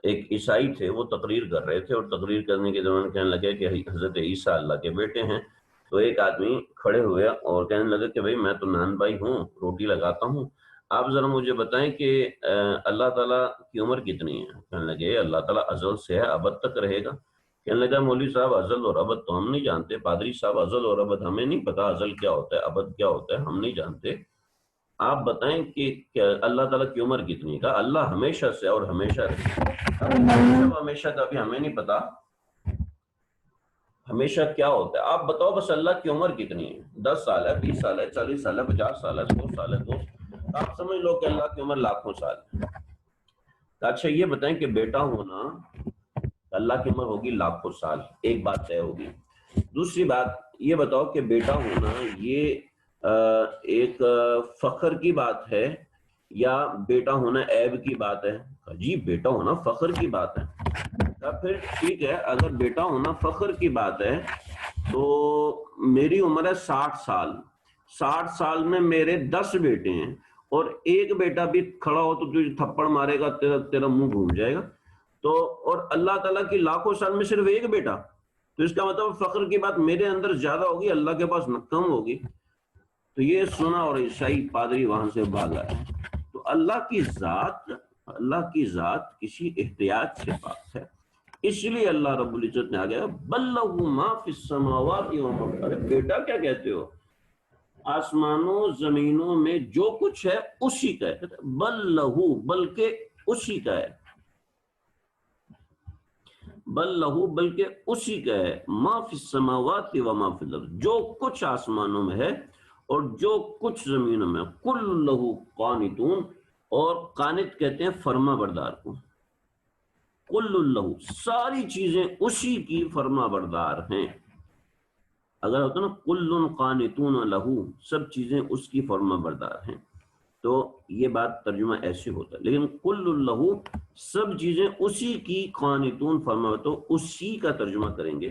ایک عیسائی تھے، وہ تقریر کر رہے تھے، اور تقریر کرنے کے دوران کہنے لگے کہ حضرت عیسیٰ اللہ کے بیٹے ہیں۔ تو ایک آدمی کھڑے ہوئے اور کہنے لگے کہ بھئی میں تو نان بھائی ہوں، روٹی لگاتا ہوں، آپ ذرا مجھے بتائیں کہ اللہ تعالیٰ کی عمر کتنی ہے؟ کہنے لگے اللہ تعالیٰ ازل سے ہے، ابد تک رہے گا۔ کہنے لگا مولوی صاحب ازل اور ابد تو ہم نہیں جانتے، پادری صاحب ازل اور ابد ہمیں نہیں پتا، ازل کیا ہوتا ہے ابد کیا ہوتا ہے ہم نہیں جانتے، آپ بتائیں کہ اللہ تعالیٰ کی عمر کتنی ہے؟ کہا اللہ ہمیشہ سے اور ہمیشہ رہے گا۔ ہمیشہ کا بھی ہمیں نہیں پتا، ہمیشہ کیا ہوتا ہے، آپ بتاؤ بس اللہ کی عمر کتنی ہے، 10 سال ہے، 20 سال ہے، 40 سال ہے، 50 سال ہے، 100 سال ہے، 200، آپ سمجھ لو کہ اللہ کی عمر لاکھوں سال ہے۔ اچھا یہ بتائیں کہ بیٹا ہونا، اللہ کی عمر ہوگی لاکھوں سال، ایک بات طے ہوگی۔ دوسری بات یہ بتاؤ کہ بیٹا ہونا یہ ایک فخر کی بات ہے یا بیٹا ہونا عیب کی بات ہے؟ جی بیٹا ہونا فخر کی بات ہے۔ پھر ٹھیک ہے، اگر بیٹا ہونا فخر کی بات ہے تو میری عمر ہے 60 سال، 60 سال میں میرے 10 بیٹے ہیں، اور ایک بیٹا بھی کھڑا ہو تو تجھے تھپڑ مارے گا، تیرا منہ گھوم جائے گا، تو اور اللہ تعالیٰ کی لاکھوں سال میں صرف ایک بیٹا، تو اس کا مطلب فخر کی بات میرے اندر زیادہ ہوگی، اللہ کے پاس کم ہوگی۔ تو یہ سنا اور عیسائی پادری وہاں سے بھاگا ہے۔ تو اللہ کی ذات کسی احتیاط سے پاک ہے، اس لیے اللہ رب العزت نے آ گیا بل لہ ما فی السماوات و ما فی الارض، بیٹا کیا کہتے ہو، آسمانوں زمینوں میں جو کچھ ہے اسی کا ہے، بل لہو بلکہ اسی کا ہے، بل لہو بلکہ اسی کا ہے، ما فی السماوات و ما فی الارض، جو کچھ آسمانوں میں ہے اور جو کچھ زمینوں میں، کل لہو قانتون، اور قانت کہتے ہیں فرما بردار کو، کل لہو ساری چیزیں اسی کی فرما بردار ہیں، اگر ہوتا نا کل قانتون لہو سب چیزیں اس کی فرما بردار ہیں تو یہ بات ترجمہ ایسے ہوتا ہے، لیکن کل لہو سب چیزیں اسی کی قانتون فرما، تو اسی کا ترجمہ کریں گے،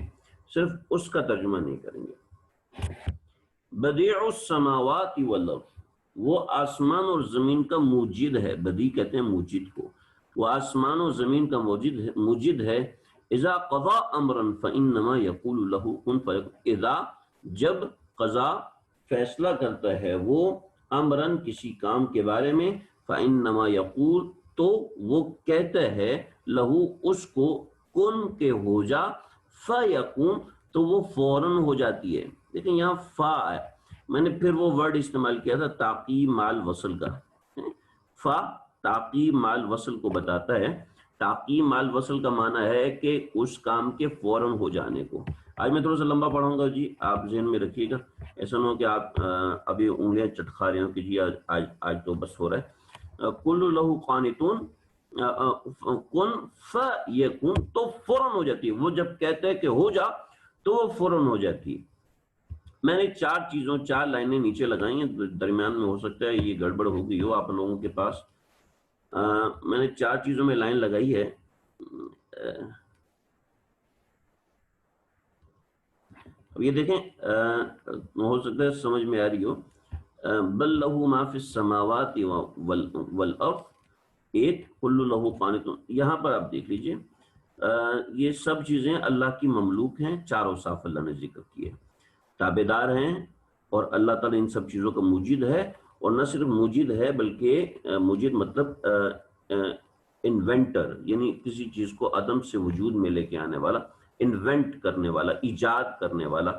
صرف اس کا ترجمہ نہیں کریں گے۔ بدیع السماوات والارض، وہ آسمان اور زمین کا موجد ہے، بدیع کہتے ہیں موجد کو، وہ آسمان و زمین کا موجد ہے۔ اذا قضا امرا فانما یقول له کن فیکون، اذا جب قضا فیصلہ کرتا ہے وہ امرن کسی کام کے بارے میں، فانما یقول تو وہ کہتا ہے لہو اس کو، کن کے ہو جا، فیکون تو وہ فوراً ہو جاتی ہے۔ لیکن یہاں فا ہے، میں نے پھر وہ ورڈ استعمال کیا تھا تعقیب مال وصل کا، فا تعقیب مال وصل کو بتاتا ہے، تعقیب مال وصل کا معنی ہے کہ اس کام کے فوراً ہو جانے کو۔ آج میں تھوڑا سا لمبا پڑھوں گا جی، آپ ذہن میں رکھیے گا، ایسا نہ ہو کہ آپ ابھی انگلیاں چٹکھا رہے ہوں کہ جی آج تو بس ہو رہا ہے۔ کل لہو قانتون، کن فیکون تو فوراً ہو جاتی ہے، وہ جب کہتے ہیں کہ ہو جا تو وہ فوراً ہو جاتی ہے۔ میں نے 4 لائنیں نیچے لگائی ہیں، درمیان میں ہو سکتا ہے یہ گڑبڑ ہو گئی ہو آپ لوگوں کے پاس، میں نے 4 چیزوں میں لائن لگائی ہے، اب یہ دیکھیں ہو سکتا ہے سمجھ میں آ رہی ہو، بل لہو ما فی السماوات والارض، ایک کل لہو قانتون، یہاں پر آپ دیکھ لیجئے یہ سب چیزیں اللہ کی مملوک ہیں، 4 اوصاف اللہ نے ذکر کیے، تابعدار ہیں، اور اللہ تعالیٰ ان سب چیزوں کا موجد ہے، اور نہ صرف موجد ہے بلکہ موجد مطلب انوینٹر، یعنی کسی چیز کو عدم سے وجود میں لے کے آنے والا، انوینٹ کرنے والا، ایجاد کرنے والا،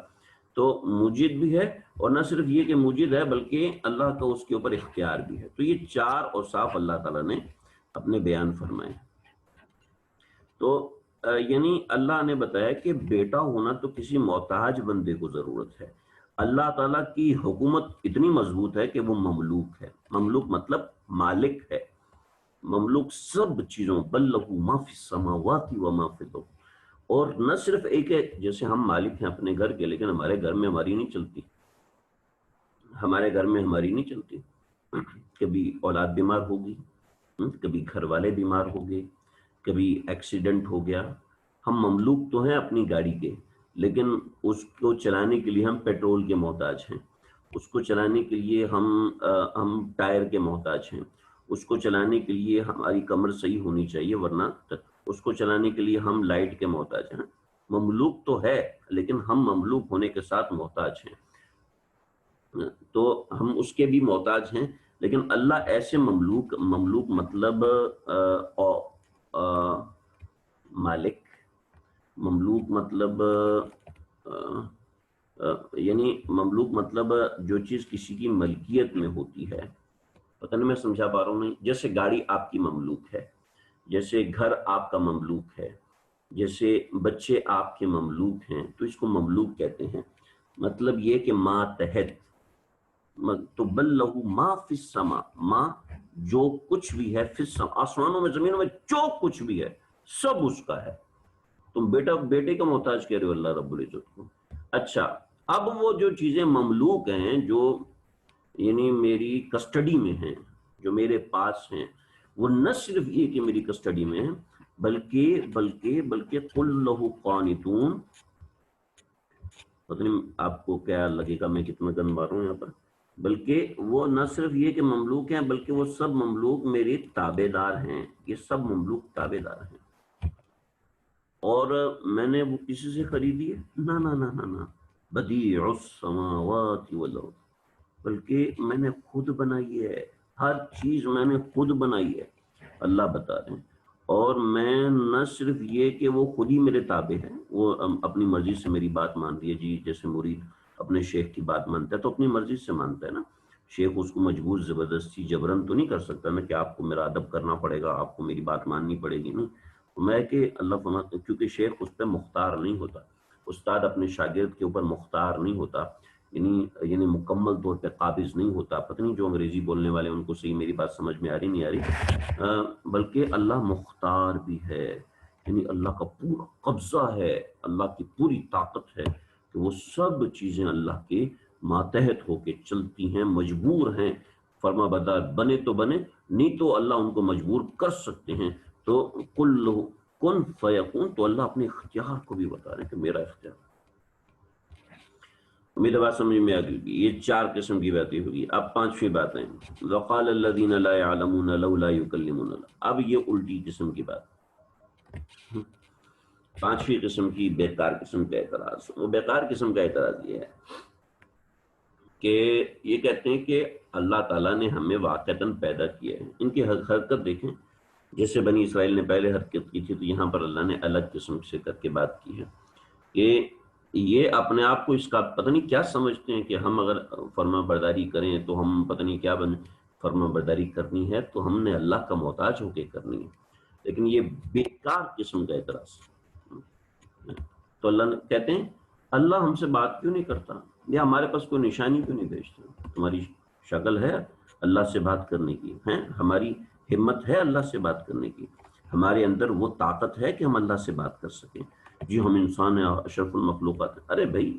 تو موجد بھی ہے، اور نہ صرف یہ کہ موجد ہے بلکہ اللہ کا اس کے اوپر اختیار بھی ہے۔ تو یہ 4 اوصاف اللہ تعالیٰ نے اپنے بیان فرمائے۔ تو یعنی اللہ نے بتایا کہ بیٹا ہونا تو کسی محتاج بندے کو ضرورت ہے، اللہ تعالیٰ کی حکومت اتنی مضبوط ہے کہ وہ مملوک ہے، مملوک مطلب مالک ہے، مملوک سب چیزوں، بل لہو ما فی السماوات و ما فی الارض، اور نہ صرف ایک ہے، جیسے ہم مالک ہیں اپنے گھر کے، لیکن ہمارے گھر میں ہماری نہیں چلتی، ہمارے گھر میں ہماری نہیں چلتی، کبھی اولاد بیمار ہوگی، کبھی گھر والے بیمار ہو گئے، کبھی ایکسیڈنٹ ہو گیا، ہم مملوک تو ہیں اپنی گاڑی کے، لیکن اس کو چلانے کے لیے ہم پیٹرول کے محتاج ہیں، اس کو چلانے کے لیے ہم ٹائر کے محتاج ہیں، اس کو چلانے کے لیے ہماری کمر صحیح ہونی چاہیے ورنہ اس کو چلانے کے لیے ہم لائٹ کے محتاج ہیں. مملوک تو ہے لیکن ہم مملوک ہونے کے ساتھ محتاج ہیں. تو ہم اس کے بھی محتاج ہیں، لیکن اللہ ایسے مملوک مطلب مالک، مملوک مطلب یعنی مملوک مطلب جو چیز کسی کی ملکیت میں ہوتی ہے. پتہ نہیں میں سمجھا پا رہا ہوں نہیں؟ جیسے گاڑی آپ کی مملوک ہے، جیسے گھر آپ کا مملوک ہے، جیسے بچے آپ کے مملوک ہیں، تو اس کو مملوک کہتے ہیں. مطلب یہ کہ ماتحت تو بل لہو ما فی السما، ما جو کچھ بھی ہے، فی السما آسمانوں میں زمینوں میں جو کچھ بھی ہے سب اس کا ہے. تم بیٹے کا محتاج کہہ رہے ہو اللہ رب العزت کو. اچھا اب وہ جو چیزیں مملوک ہیں، جو یعنی میری کسٹڈی میں ہیں، جو میرے پاس ہیں، وہ نہ صرف یہ کہ میری کسٹڈی میں ہیں، بلکہ قل لہو قانتون. پتہ نہیں آپ کو کیا لگے گا میں کتنا گن مار رہا ہوں یہاں پر. بلکہ وہ نہ صرف یہ کہ مملوک ہیں، بلکہ وہ سب مملوک میرے تابع دار ہیں. یہ سب مملوک تابع دار ہیں. اور میں نے وہ کسی سے خریدی ہے؟ نہ نہ نہ نہ نہ. بدیع السماوات والارض، بلکہ میں نے خود بنائی ہے. ہر چیز میں نے خود بنائی ہے، اللہ بتا رہے ہیں. اور میں نہ صرف یہ کہ وہ خود ہی میرے تابع ہیں، وہ اپنی مرضی سے میری بات مان رہی ہے. جی جیسے مرید اپنے شیخ کی بات مانتا ہے تو اپنی مرضی سے مانتا ہے نا. شیخ اس کو مجبور زبردستی جبرن تو نہیں کر سکتا نا کہ آپ کو میرا ادب کرنا پڑے گا، آپ کو میری بات ماننی پڑے گی. نہیں، میں کہ اللہ فرماتا ہے کیونکہ شیخ اس پہ مختار نہیں ہوتا، استاد اپنے شاگرد کے اوپر مختار نہیں ہوتا، یعنی مکمل طور پہ قابض نہیں ہوتا. پتہ نہیں جو انگریزی بولنے والے ان کو صحیح میری بات سمجھ میں آ رہی نہیں آ رہی. بلکہ اللہ مختار بھی ہے، یعنی اللہ کا پورا قبضہ ہے، اللہ کی پوری طاقت ہے کہ وہ سب چیزیں اللہ کے ماتحت ہو کے چلتی ہیں، مجبور ہیں. فرما بردار بنے تو بنے، نہیں تو اللہ ان کو مجبور کر سکتے ہیں. تو کن فیکون، تو اللہ اپنے اختیار کو بھی بتا رہے ہیں کہ میرا اختیار. امید بات سمجھ میں آ گئی. یہ 4 قسم کی باتیں ہوگی. اب 5ویں باتیں، وقال الذین لا يعلمون لولا يكلمون. اب یہ الٹی قسم کی بات. 5ویں قسم کی بیکار قسم کا اعتراض. وہ بیکار قسم کا اعتراض یہ ہے کہ یہ کہتے ہیں کہ اللہ تعالیٰ نے ہمیں واقعتاً پیدا کیا ہے. ان کی حرکت دیکھیں، جیسے بنی اسرائیل نے پہلے حرکت کی تھی، تو یہاں پر اللہ نے الگ قسم سے کر کے بات کی ہے کہ یہ اپنے آپ کو اس کا پتہ نہیں کیا سمجھتے ہیں کہ ہم اگر فرما برداری کریں تو ہم پتہ نہیں کیا فرما برداری کرنی ہے تو ہم نے اللہ کا محتاج ہو کے کرنی ہے. لیکن یہ بیکار قسم کا اعتراض. تو اللہ کہتے ہیں اللہ ہم سے بات کیوں نہیں کرتا، یا ہمارے پاس کوئی نشانی کیوں نہیں بھیجتا. تمہاری شکل ہے اللہ سے بات کرنے کی، ہیں ہماری ہمت ہے اللہ سے بات کرنے کی، ہمارے اندر وہ طاقت ہے کہ ہم اللہ سے بات کر سکیں. جی ہم انسان ہیں، اشرف المخلوقات ہیں. ارے بھائی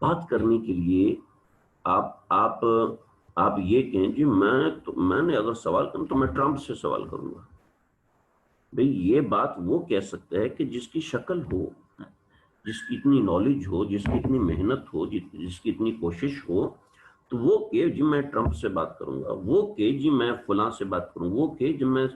بات کرنے کے لیے آپ یہ کہیں جی میں نے اگر سوال کروں تو میں ٹرمپ سے سوال کروں گا. بھئی یہ بات وہ کہہ سکتا ہے کہ جس کی شکل ہو، جس کی اتنی نالج ہو، جس کی اتنی محنت ہو، جس کی اتنی کوشش ہو. تو وہ کہ جی میں ٹرمپ سے بات کروں گا، وہ کہ جی میں فلاں سے بات کروں، وہ کہ جی میں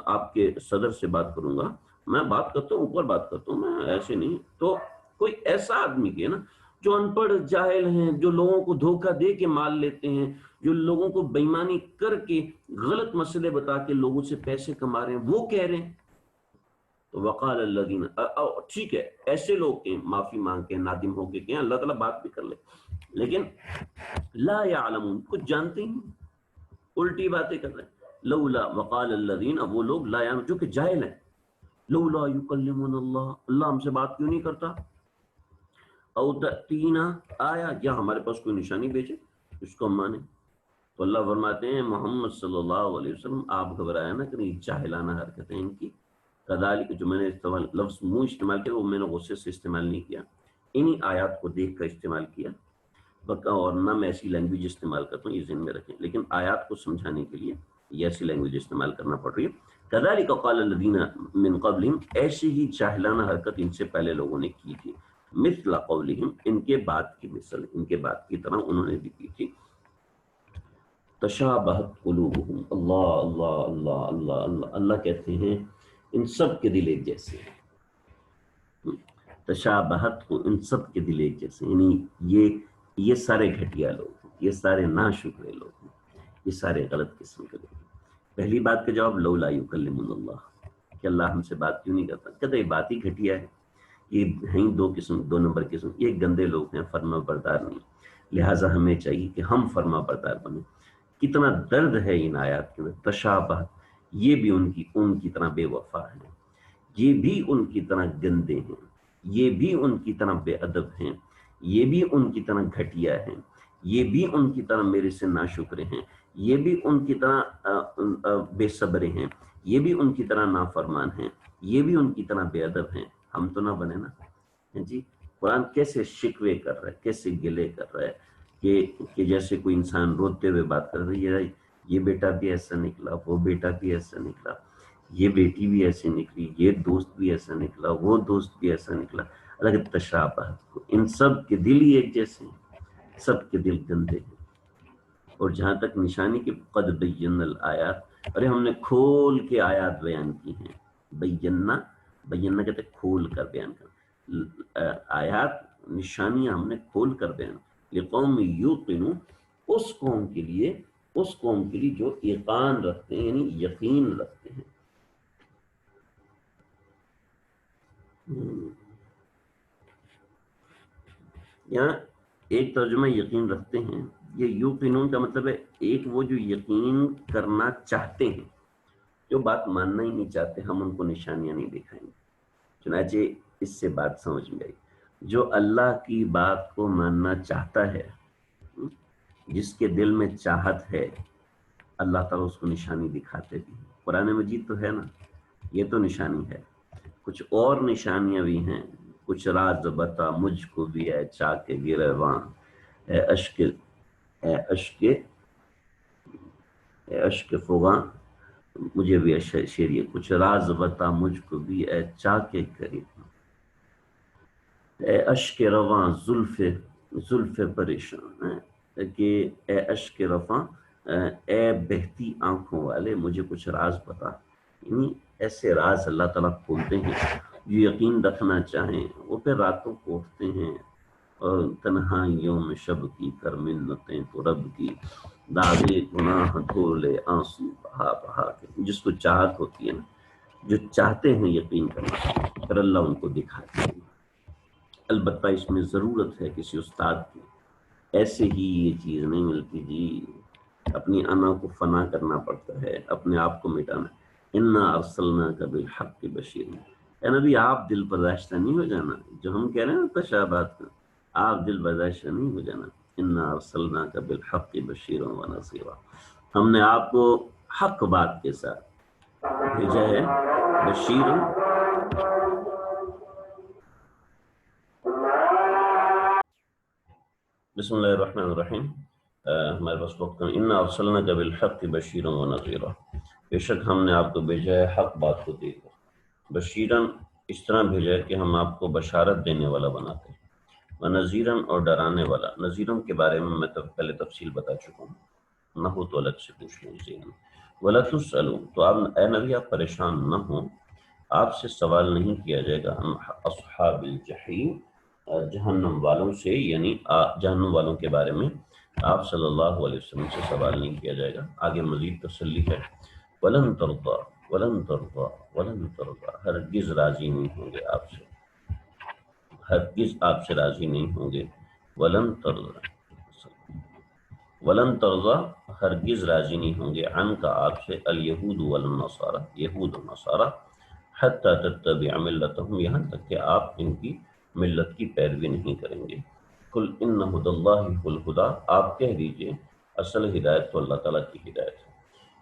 آپ کے صدر سے بات کروں گا. میں بات کرتا ہوں، اوپر بات کرتا ہوں، میں ایسے نہیں. تو کوئی ایسا آدمی کہ نا جو ان پڑھ جاہل ہیں، جو لوگوں کو دھوکہ دے کے مال لیتے ہیں، جو لوگوں کو بےایمانی کر کے غلط مسئلے بتا کے لوگوں سے پیسے کما رہے ہیں، وہ کہہ رہے ہیں. تو وقال الذین، ٹھیک ہے ایسے لوگ کہیں معافی مانگ کے نادم ہو کے کہیں اللہ تعالیٰ بات بھی کر لے، لیکن لا یعلمون کچھ جانتے ہی نہیں، الٹی باتیں کر رہے ہیں. لولا وقال الذین، اب وہ لوگ لا یعلمون جو کہ جاہل ہیں، لولا یکلمون اللہ، اللہ ہم سے بات کیوں نہیں کرتا. او تأتینا آیا، یا ہمارے پاس کوئی نشانی بھیجے اس کو ہم مانیں. تو اللہ فرماتے ہیں محمد صلی اللہ علیہ وسلم آپ گھبرائے نہ کریں جاہلانہ حرکتیں ان کی. کذالک، جو میں نے لفظ منہ استعمال کیا وہ میں نے غصے سے استعمال نہیں کیا، انہی آیات کو دیکھ کر استعمال کیا. اور نہ میں ایسی لینگویج استعمال کرتا ہوں، یہ ذہن میں رکھیں، لیکن آیات کو سمجھانے کے لیے یہ ایسی لینگویج استعمال کرنا پڑ رہی ہے. کذالک قال الذین من قبلہم، ایسی ہی جاہلانہ حرکت ان سے پہلے لوگوں نے کی تھی. مثل قولہم، ان کے بات کی مثل، ان کے بات کی طرح انہوں نے بھی کی تھی. تشابہت قلوبہم، اللہ اللہ اللہ اللہ اللہ. اللہ کہتے ہیں ان سب کے دل ایک جیسے ہیں، تشابہت کو ان سب کے دل ایک جیسے ہیں، یعنی یہ سارے گھٹیا لوگ ہیں، یہ سارے ناشکرے لوگ ہیں، یہ سارے غلط قسم کے لوگ ہیں۔ پہلی بات کا جواب لولا یکلمنا اللہ، کہ اللہ ہم سے بات کیوں نہیں کرتا، کہتے یہ بات ہی گھٹیا ہے۔ یہ ہیں دو نمبر قسم، یہ گندے لوگ ہیں، فرما بردار نہیں، لہٰذا ہمیں چاہیے کہ ہم فرما بردار بنیں۔ کتنا درد ہے ان آیات کے اندر، تشابہ، یہ بھی ان کی طرح بے وفا ہیں، یہ بھی ان کی طرح گندے ہیں، یہ بھی ان کی طرح بے ادب ہیں، یہ بھی ان کی طرح گھٹیا ہیں، یہ بھی ان کی طرح میرے سے ناشکرے ہیں، یہ بھی ان کی طرح بے صبرے ہیں، یہ بھی ان کی طرح نافرمان ہیں، یہ بھی ان کی طرح بے ادب ہیں، ہم تو نہ بنے نا جی۔ قرآن کیسے شکوے کر رہا ہے، کیسے گلے کر رہا ہے کہ جیسے کوئی انسان روتے ہوئے بات کر رہی ہے، یہ بیٹا بھی ایسا نکلا، وہ بیٹا بھی ایسا نکلا، یہ بیٹی بھی ایسی نکلی، یہ دوست بھی ایسا نکلا، وہ دوست بھی ایسا نکلا، الگ تشابہ، ان سب کے دل ہی ایک جیسے ہیں، سب کے دل گندے ہیں۔ اور جہاں تک نشانی کی قد بینا الآیات، ارے ہم نے کھول کے آیات بیان کی ہیں، بینا کہتے کھول کر بیان کر، آیات نشانیاں ہم نے کھول کر بیان، لقوم یوقنون، اس قوم کے لیے جو ایقان رکھتے ہیں، یعنی یقین رکھتے ہیں۔ یہاں ایک ترجمہ یقین رکھتے ہیں، یہ یوقنون کا مطلب ہے ایک وہ جو یقین کرنا چاہتے ہیں، جو بات ماننا ہی نہیں چاہتے، ہم ان کو نشانیاں نہیں دکھائیں گے۔ چنانچہ اس سے بات سمجھ میں آئی، جو اللہ کی بات کو ماننا چاہتا ہے، جس کے دل میں چاہت ہے، اللہ تعالیٰ اس کو نشانی دکھاتے بھی ہیں۔ قرآن مجید تو ہے نا، یہ تو نشانی ہے، کچھ اور نشانیاں بھی ہیں، کچھ راز بتا مجھ کو بھی اے چاک گریباں، اے اشک فغاں، مجھے بھی شعریہ، کچھ راز بتا مجھ کو بھی اے چاک گریباں، اے اشک رواں زلف پریشان، کہ اے اشک رواں، اے بہتی آنکھوں والے، مجھے کچھ راز بتا۔ یعنی ایسے راز اللہ تعالیٰ کھولتے ہیں، جو یقین رکھنا چاہیں وہ پھر راتوں کو اٹھتے ہیں، اور تنہائیوں میں شب کی کر منتیں تو رب کی، داغے گناہ دھولے آنسو بہا بہا کے، جس کو چاہت ہوتی ہے نا، جو چاہتے ہیں یقین کرنا، پھر اللہ ان کو دکھاتے ہیں۔ البتہ اس میں ضرورت ہے کسی استاد کی، ایسے ہی یہ چیز نہیں ملتی جی، اپنی انا کو فنا کرنا پڑتا ہے، اپنے آپ کو مٹانا۔ انا ارسلناک بالحق بشیر، اے نبی آپ دل برداشتہ نہیں ہو جانا، جو ہم کہہ رہے ہیں نا تشابہات کا، آپ دل برداشتہ نہیں ہو جانا۔ انا ارسلناک بالحق بشیر و نذیرا، ہم نے آپ کو حق بات کے ساتھ بھیجا ہے، بشیر، بسم اللہ الرحمن الرحیم۔ ہمارے پاس وقت انا ارسلناک بالحق بشیرا و نذیرا، بے شک ہم نے آپ کو بھیجا ہے حق بات کو دے کر، بشیرن اس طرح بھیجا ہے کہ ہم آپ کو بشارت دینے والا بناتے ہیں، و نذیرن اور ڈرانے والا۔ نذیرن کے بارے میں پہلے تفصیل بتا چکا ہوں، نہ ہو تو الگ سے پوچھ لیجیے۔ وَلَا تُسْأَلُونَ، تو آپ اے نبی آپ پریشان نہ ہوں، آپ سے سوال نہیں کیا جائے گا ہم اصحاب الجحیم، جہنم والوں سے، یعنی جہنم والوں کے بارے میں آپ صلی اللہ علیہ وسلم سے سوال نہیں کیا جائے گا۔ آگے مزید تسلی ہے، وَلَن تَرْضَىٰ وَلَن تَرْضَىٰ وَلَن تَرْضَىٰ، ہرگز راضی نہیں ہوں گے آپ سے، ہرگز آپ سے راضی نہیں ہوں گے۔ وَلَن تَرْضَىٰ وَلَن تَرْضَىٰ، ہرگز راضی نہیں ہوں گے، عنک آپ سے، الیہود والنصارى، یہود و نصارہ، حتی تتبع ملتہم، یہاں تک کہ آپ ان کی ملت کی پیروی نہیں کریں گے۔ قل ان ھدی اللہ ھو الھدی، آپ کہہ دیجئے اصل ہدایت تو اللہ تعالیٰ کی ہدایت ہے۔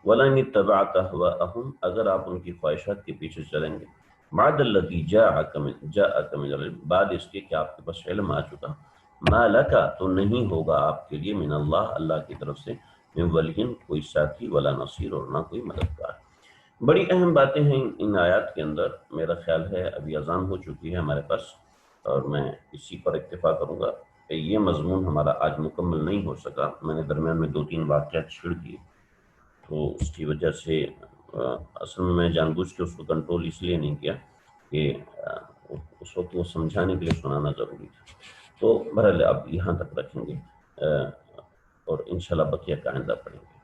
وَلَئِنِ اتَّبَعْتَ أَهْوَاءَهُمْ، اگر آپ ان کی خواہشات کے پیچھے چلیں گے، بعد الذی جاءک من العلم، بعد اس کے کہ آپ کے پاس علم آ چکا، ما لک، تو نہیں ہوگا آپ کے لیے، من اللہ کی طرف سے، من ولی، کوئی ساتھی، ولا نصیر، اور نہ کوئی مددگار۔ بڑی اہم باتیں ہیں ان آیات کے اندر۔ میرا خیال ہے ابھی اذان ہو چکی ہے ہمارے پاس، اور میں اسی پر اکتفا کروں گا۔ یہ مضمون ہمارا آج مکمل نہیں ہو سکا، میں نے درمیان میں 2-3 واقعات چھڑ دیے، تو اس کی وجہ سے اصل میں جان بوجھ کے اس کو کنٹرول اس لیے نہیں کیا کہ اس وقت وہ سمجھانے کے لیے سنانا ضروری تھا. تو بہرحال اب یہاں تک رکھیں گے اور انشاءاللہ بقیہ کا آئندہ پڑھیں گے.